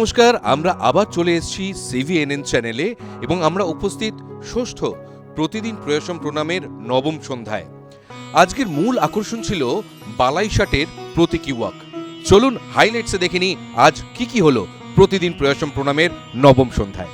নমস্কার, আমরা আবার চলে এসেছি CVNN চ্যানেলে এবং আমরা উপস্থিত ষষ্ঠ প্রতিদিন প্রয়াসম প্রণামের নবম সন্ধ্যায়। আজকের মূল আকর্ষণ ছিল বালাইশাটের প্রতীকী ওয়াক। চলুন হাইলাইটসে দেখে নিই আজ কি হলো প্রতিদিন প্রয়াসম প্রণামের নবম সন্ধ্যায়।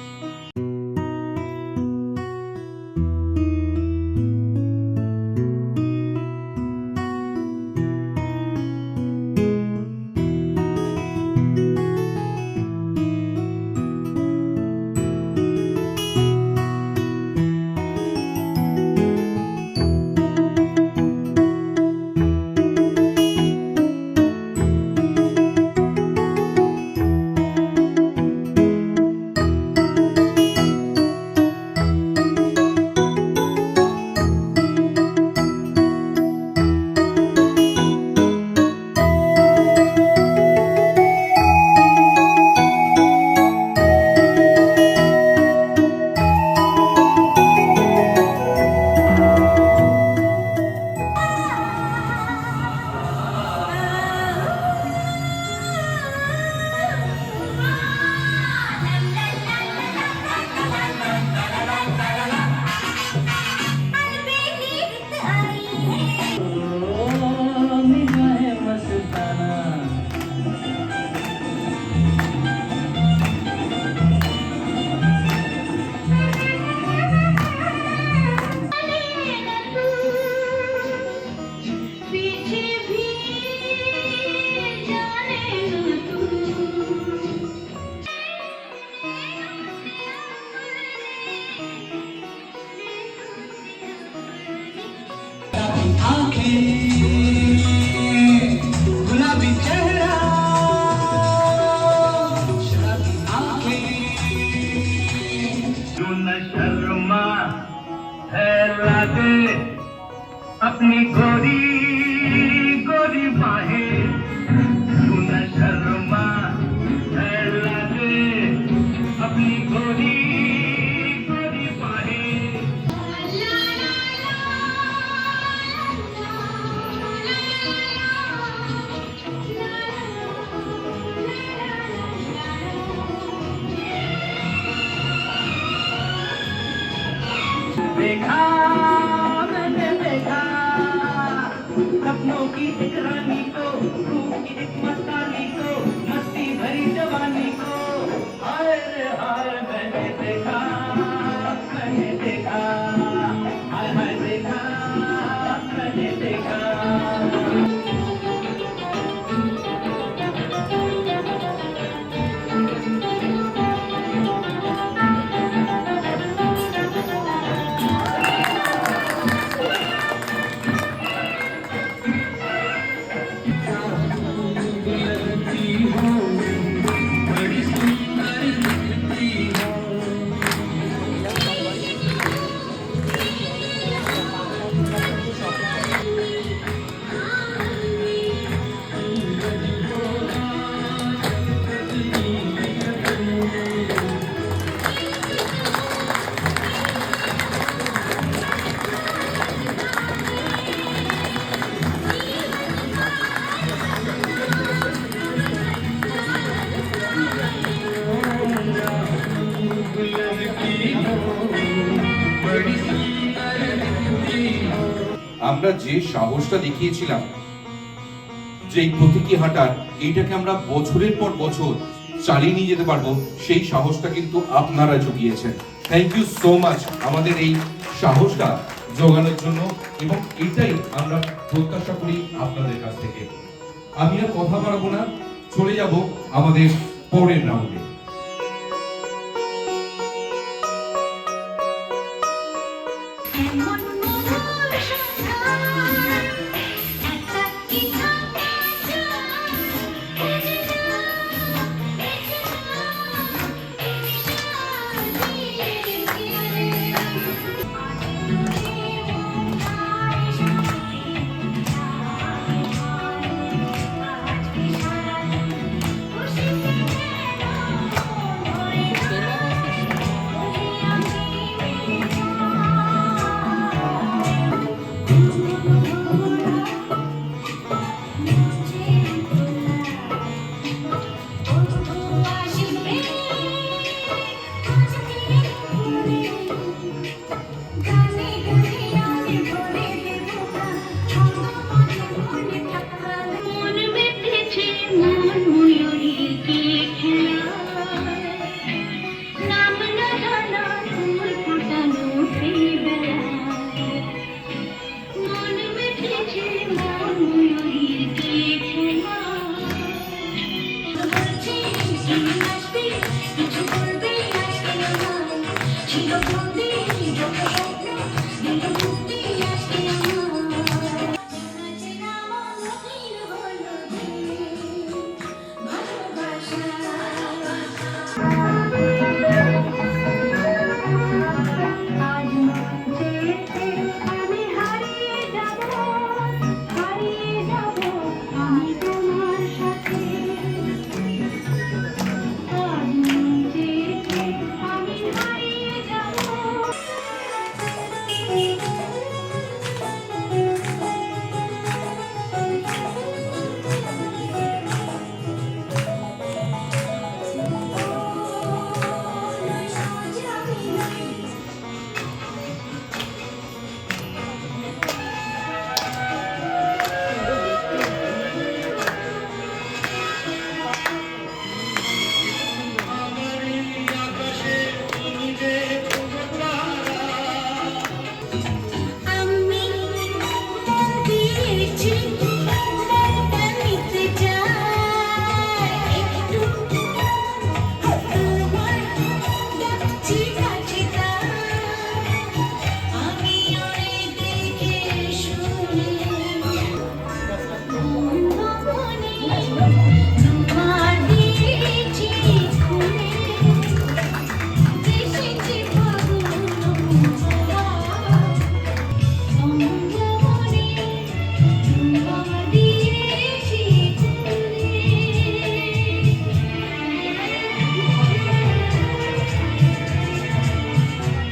अपनी गोरी गोरी बाहें तू न शर्मा है लागे अपनी गोरी गोरी बाहें। देखा सपनों की एक रानी को, रूप की एक मस्तानी को, मस्ती भरी जवानी को, हाय रे हाय मैंने देखा हाय हाय देखा मैंने देखा। আমরা যে সাহসটা দেখিয়েছিলাম, যে প্রতীকী হাঁটার, এইটাকে আমরা বছরের পর বছর চালিয়ে নিয়ে যেতে পারবো, সেই সাহসটা কিন্তু আপনারা জুগিয়েছেন। থ্যাংক ইউ সো মাচ আমাদের এই সাহসটা যোগানোর জন্য, এবং এটাই আমরা প্রত্যাশা করি আপনাদের কাছ থেকে। আমি আর কথা বাড়াবো না, চলে যাব আমাদের পরের রাউন্ডে।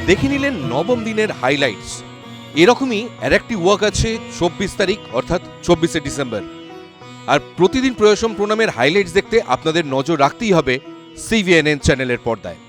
দেখে নিলেন নবম দিনের হাইলাইটস। এরকমই আর একটি ওয়াক আছে 24 তারিখ অর্থাৎ 24শে ডিসেম্বর। আর প্রতিদিন প্রয়াসম প্রণামের হাইলাইটস দেখতে আপনাদের নজর রাখতেই হবে CVNN চ্যানেলের পর্দায়।